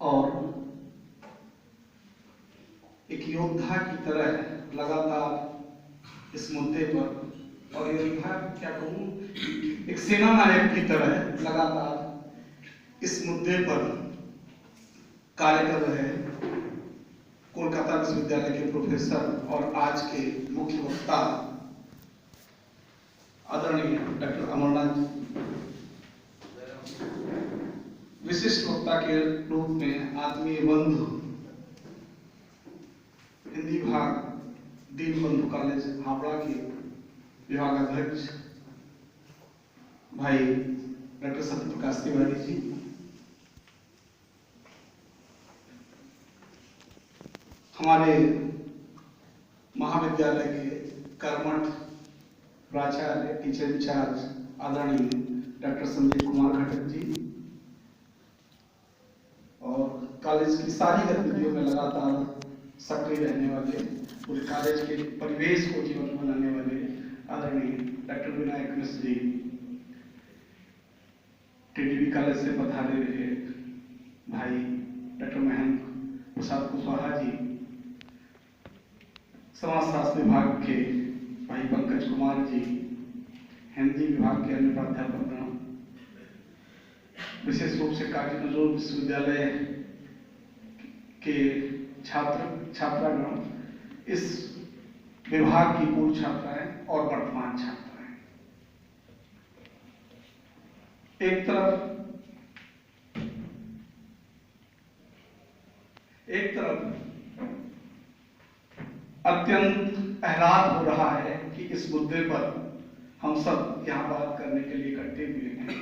और एक योद्धा की तरह लगातार इस मुद्दे पर, और योद्धा क्या कहूँ, एक सेना नायक की तरह लगातार इस मुद्दे पर कार्य कर रहे हैं कोलकाता विश्वविद्यालय के प्रोफेसर और आज के मुख्य वक्ता आदरणीय डॉक्टर अमरनाथ जी, विशिष्ट वक्ता के रूप में आत्मीय बंधु, हिंदी विभाग दीनबंधु कॉलेज हावड़ा के विभागाध्यक्ष भाई डॉक्टर सत्यप्रकाश तिवारी जी, हमारे महाविद्यालय के कर्मठ प्राचार्य टीचर इंचार्ज आदरणीय डॉक्टर संजय कुमार घटक जी, और कॉलेज की सारी गतिविधियों में लगातार सक्रिय रहने वाले, पूरे कॉलेज के परिवेश को जीवन बनाने वाले आदरणीय doctor Vinayak Mishra ji, TDB college से पधारे रहे भाई डॉक्टर महेंद्र प्रसाद कुशवाहा जी, समाजशास्त्र विभाग के भाई पंकज कुमार जी, हिंदी विभाग के अन्य प्राध्यापक, विशेष रूप से काजी नजरुल विश्वविद्यालय के छात्रागण, इस विभाग की पूर्व छात्राएं और वर्तमान छात्राएं। एक तरफ अत्यंत आह्लाद हो रहा है कि इस मुद्दे पर हम सब यहाँ बात करने के लिए इकट्ठे हुए हैं।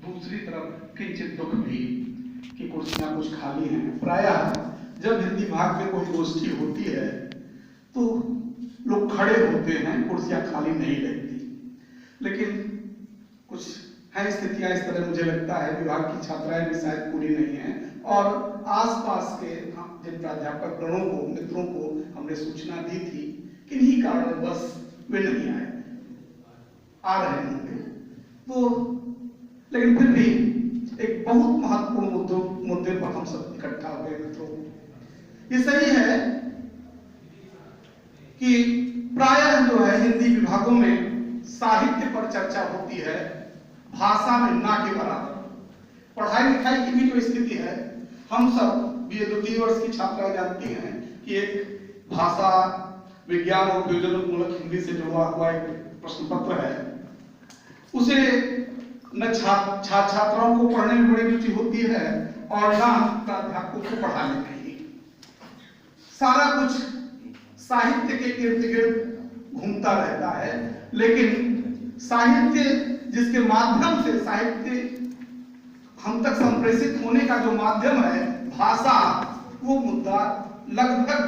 दूसरी तरफ किंचित दुख भी कि कुर्सियां कुछ खाली हैं। प्रायः जब हिंदी विभाग में कोई गोष्ठी होती है तो लोग खड़े होते हैं, कुर्सियां खाली नहीं रहती। लेकिन कुछ है स्थितियां इस तरह, मुझे लगता है विभाग की छात्राएं भी शायद पूरी नहीं है, और आसपास के जिन प्राध्यापक गणों को, मित्रों को हमने सूचना दी थी कि इन्हीं कारण बस वे नहीं आए, आ रहे होंगे तो, लेकिन फिर भी एक बहुत महत्वपूर्ण मुद्दे पर हम सब इकट्ठा हुए मित्रों। ये सही है कि प्रायः जो है हिंदी विभागों में साहित्य पर चर्चा होती है, भाषा में ना के बराबर। पढ़ाई लिखाई की भी जो स्थिति है, हम सब बीए द्वितीय वर्ष की छात्राएं जानती हैं कि एक भाषा विज्ञान और प्रयोजनमूलक हिंदी से जुड़ा हुआ एक प्रश्न पत्र है, उसे न छात्राओं को पढ़ने में बड़ी रुचि होती है और न प्राध्यापकों को पढ़ाने में ही। सारा कुछ साहित्य के इर्द गिर्द घूमता रहता है, लेकिन साहित्य जिसके माध्यम से साहित्य हम तक संप्रेषित होने का जो माध्यम है भाषा, वो मुद्दा लगभग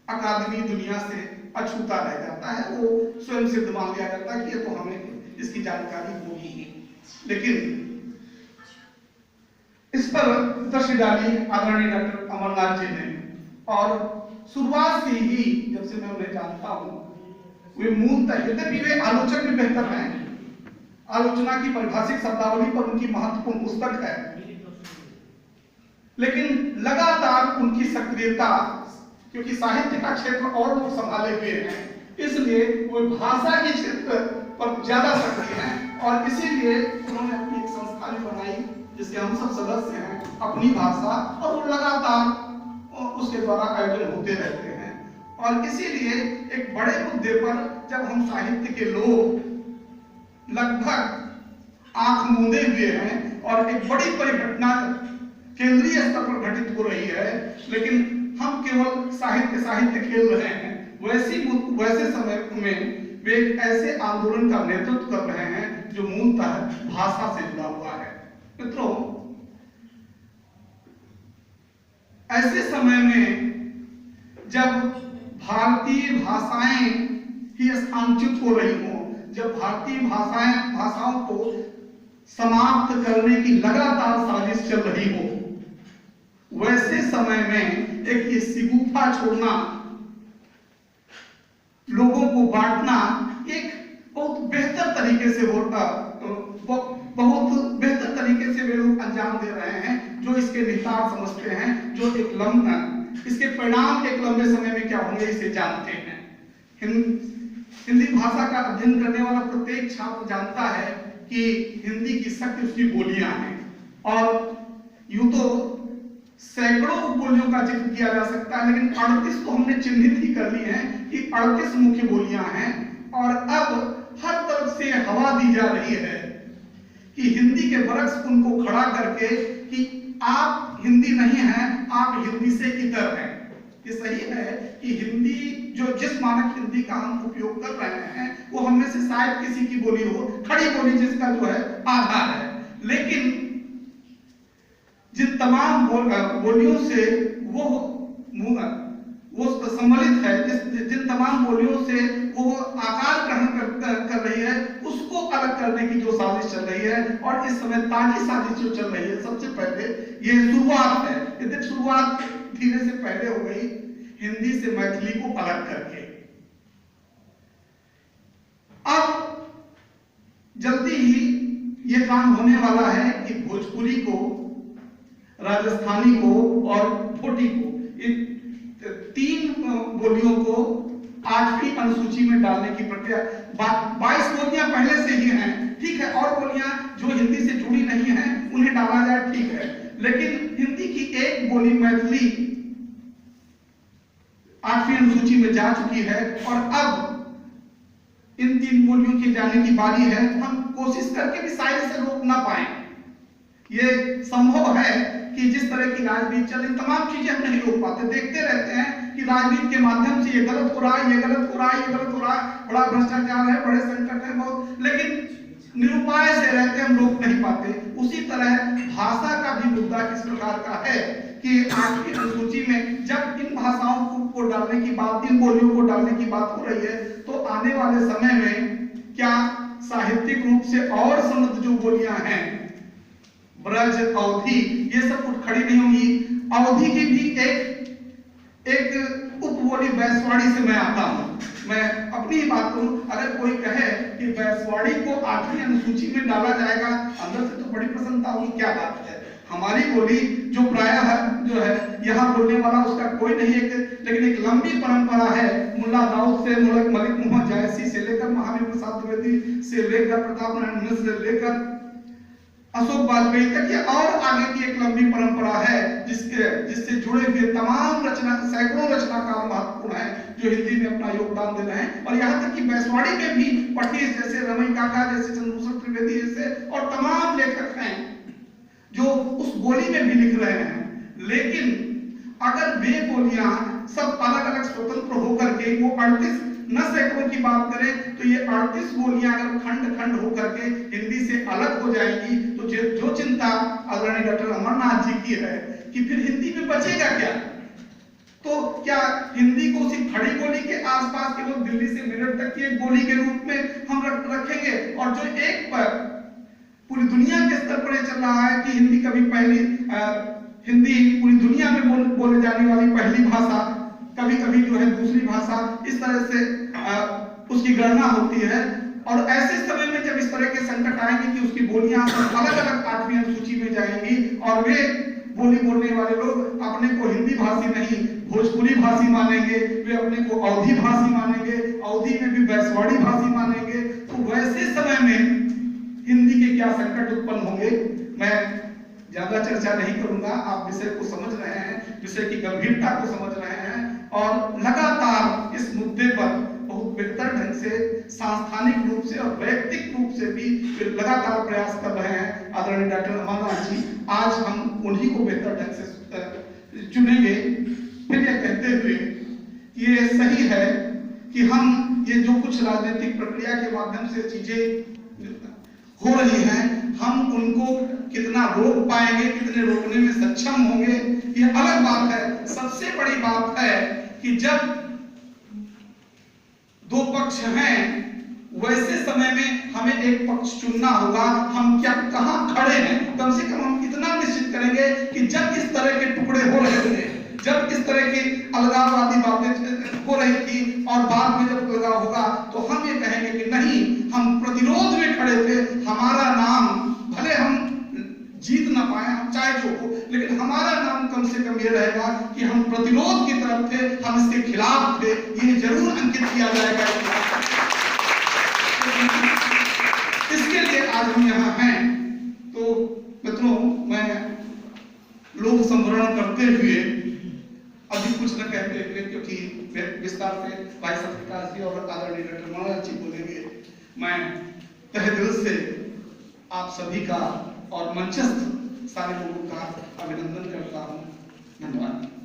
अकादमी दुनिया से अछूता रह जाता है। वो स्वयं सिद्ध मान लिया जाता है कि ये तो हमें इसकी जानकारी होगी ही। लेकिन इस पर दृष्टि डाली आदरणीय डॉक्टर अमरनाथ जी ने, और शुरुआत से ही जब से मैं उन्हें जानता हूं, वे मूलतः, यद्यपि वे आलोचक भी बेहतर हैं, आलोचना की परिभाषिक शब्दावली पर उनकी महत्वपूर्ण पुस्तक है, लेकिन लगातार उनकी सक्रियता, क्योंकि साहित्य का क्षेत्र और लोग संभाले हुए हैं, इसलिए वो भाषा के क्षेत्र पर ज्यादा सक्रिय हैं, और इसीलिए उन्होंने अपनी एक संस्था भी बनाई जिसके हम सब सदस्य हैं, अपनी भाषा, और वो लगातार उसके द्वारा आयोजन होते रहते हैं। और इसीलिए एक बड़े मुद्दे पर जब हम साहित्य के लोग लगभग आंख मूंदे हुए हैं और एक बड़ी परिघटना केंद्रीय स्तर पर घटित हो रही है, लेकिन हम केवल साहित्य खेल रहे हैं, वैसे समय में वे एक ऐसे आंदोलन का नेतृत्व कर रहे हैं जो मूलतः भाषा से जुड़ा हुआ है। मित्रों, ऐसे समय में जब भारतीय भाषाएं ही स्थानच्युत हो रही हों, जब भारतीय भाषाओं को समाप्त करने की लगातार साजिश चल रही हो, वैसे समय में एक ये सिगुफा छोड़ना, लोगों को बांटना एक बहुत बेहतर तरीके से होता, बहुत बेहतर तरीके से वे लोग अंजाम दे रहे हैं, जो इसके निहितार्थ समझते हैं, जो इसके परिणाम एक लंबे समय में क्या होंगे इसे जानते हैं। हिंदी भाषा का अध्ययन करने वाला प्रत्येक छात्र जानता है कि हिंदी की शक्ति उसकी बोलियां हैं, और यूं तो सैकड़ों उपबोलियों का जिक्र किया जा सकता है, लेकिन 38 तो हमने चिन्हित ही कर ली है कि 38 मुख्य बोलियां हैं। और अब हर तरफ से हवा दी जा रही है कि हिंदी के वृक्ष उनको खड़ा करके कि आप हिंदी नहीं हैं, आप हिंदी से इतर हैं। ये सही है कि हिंदी जिस मानक हिंदी का हम उपयोग कर रहे हैं वो हम में से शायद किसी की बोली हो, खड़ी बोली जिसका जो है आधार है, लेकिन जिन तमाम बोलियों से वो सम्मिलित है, जिन तमाम बोलियों से वो आकार ग्रहण कर रही है, उसको अलग करने की जो साजिश चल रही है, और इस समय ताजी साजिश जो चल रही है, सबसे पहले ये शुरुआत है। यदि शुरुआत धीरे से पहले हो गई हिंदी से मैथिली को अलग करके, अब जल्दी ही ये काम होने वाला है कि भोजपुरी को, राजस्थानी को और भोटी को, इन 3 बोलियों को 8वीं अनुसूची में डालने की प्रक्रिया। 22 बोलियां पहले से ही हैं, ठीक है, और बोलियां जो हिंदी से जुड़ी नहीं हैं उन्हें डाला जाए, ठीक है, लेकिन हिंदी की एक बोली मैथिली 8वीं अनुसूची में जा चुकी है, और अब इन 3 बोलियों के जाने की बारी है। हम कोशिश करके भी शायद इसे रोक ना पाए। ये संभव है कि जिस तरह की राजनीति चल रही, तमाम चीजें हम नहीं रोक पाते। देखते रहते हैं कि राजनीति के माध्यम से ये गलत हो रहा है, ये गलत हो रहा है, ये गलत हो रहा है, बड़ा भ्रष्टाचार है, बड़े संकट है बहुत, लेकिन निरुपाय से रहते हम रोक नहीं पाते। उसी तरह भाषा का भी मुद्दा किस प्रकार का है कि 8वीं अनुसूची में जब इन भाषाओं को डालने की बात, इन बोलियों को डालने की बात हो रही है, तो आने वाले समय में क्या साहित्यिक रूप से और समृद्ध जो बोलियां हैं, ब्रज, अवधी, ये सब कुछ खड़ी नहीं होंगी। अवधी की भी एक उपबोली बैसवाड़ी से मैं आता हूं। मैं अपनी ही बात करूं, अगर कोई कहे कि बैसवाड़ी को 8वीं अनुसूची में डाला जाएगा, अंदर से तो बड़ी प्रसन्नता होगी, क्या बात है। हमारी बोली जो प्रायः जो है यहाँ बोलने वाला उसका कोई नहीं है, लेकिन एक लंबी परंपरा है, मुल्ला दाऊद से मलिक मोहम्मद जायसी से लेकर महावीर प्रसाद द्विवेदी से लेकर प्रताप नारायण मिश्र से लेकर अशोक वाजपेयी तक, ये और आगे की एक लंबी परंपरा है जिससे जुड़े हुए तमाम सैकड़ों रचनाकार महत्वपूर्ण हैं जो हिंदी में अपना योगदान दे रहे हैं। और यहाँ तक कि बैसवाड़ी में भी पटेल जैसे, रमई काका जैसे, चंद्रभूषण त्रिवेदी जैसे और तमाम लेखक हैं जो उस बोली में भी लिख रहे हैं। लेकिन अगर वे बोलियां सब अलग अलग स्वतंत्र होकर के वो 38 न सैकड़ों की बात करें, तो ये 38 बोलियां अगर खंड खंड होकर के हिंदी से अलग हो जाएंगी, तो जो चिंता आदरणीय डॉक्टर अमरनाथ जी की है कि फिर हिंदी में बचेगा क्या, तो क्या हिंदी को सिर्फ खड़ी बोली के आसपास केवल दिल्ली से मेरठ तक की एक बोली के रूप में हम रखेंगे, और जो एक पर पूरी दुनिया के स्तर पर चल रहा है कि हिंदी कभी हिंदी पूरी दुनिया में बोले जाने वाली पहली भाषा, कभी कभी जो है दूसरी भाषा, इस तरह से उसकी गणना होती है। और ऐसे समय में जब इस तरह के संकट आएंगे कि उसकी बोलियां अलग अलग 8वीं अनुसूची में जाएंगी, और वे बोली बोलने वाले लोग अपने को हिंदी भाषी नहीं भोजपुरी भाषी मानेंगे, वे अपने को अवधी भाषी मानेंगे, अवधी में भी बैसवाड़ी भाषी मानेंगे, तो वैसे समय में हिंदी के क्या संकट उत्पन्न होंगे। मैं ज्यादा चर्चा नहीं करूंगा, आप विषय को समझ रहे हैं, विषय की गंभीरता को समझ रहे हैं, और लगातार इस मुद्दे पर बहुत बेहतर ढंग से सांस्थानिक रूप से और वैयक्तिक रूप से भी लगातार प्रयास कर रहे हैं आदरणीय डॉक्टर अमरनाथ जी। आज हम उन्हीं को बेहतर ढंग से चुनेंगे। फिर यह कहते हुए ये सही है कि हम ये जो कुछ राजनीतिक प्रक्रिया के माध्यम से चीजें हो रही हैं, हम उनको कितना रोक पाएंगे, कितने रोकने में सक्षम होंगे, ये अलग बात है। सबसे बड़ी बात है कि जब दो पक्ष हैं, वैसे समय में हमें एक पक्ष चुनना होगा। हम क्या कहां खड़े हैं, कम से कम हम इतना निश्चित करेंगे कि जब इस तरह के टुकड़े हो रहे थे, जब इस तरह की अलगाववादी बातें हो रही थी, और बाद में जब अलगाव होगा, तो हम ये कहेंगे कि नहीं, हम प्रतिरोध में खड़े थे, हमारा नाम भले हम जीत ना पाए, हम चाहे जो हो, लेकिन हमारा नाम कम से कम ये रहेगा कि हम प्रतिरोध की तरफ थे, हम इसके खिलाफ थे, ये जरूर अंकित किया जाएगा। इसके लिए आज हम यहाँ हैं। तो मित्रों, मैं लोक संवरण करते हुए अभी कुछ न कहते हुए, क्योंकि विस्तार से भाई सत्यप्रकाश जी और आदरणीय डॉक्टर मनोज जी बोलेंगे, मैं तहे दिल से आप सभी का और मंचस्थ सारे लोगों का अभिनंदन करता हूँ। धन्यवाद।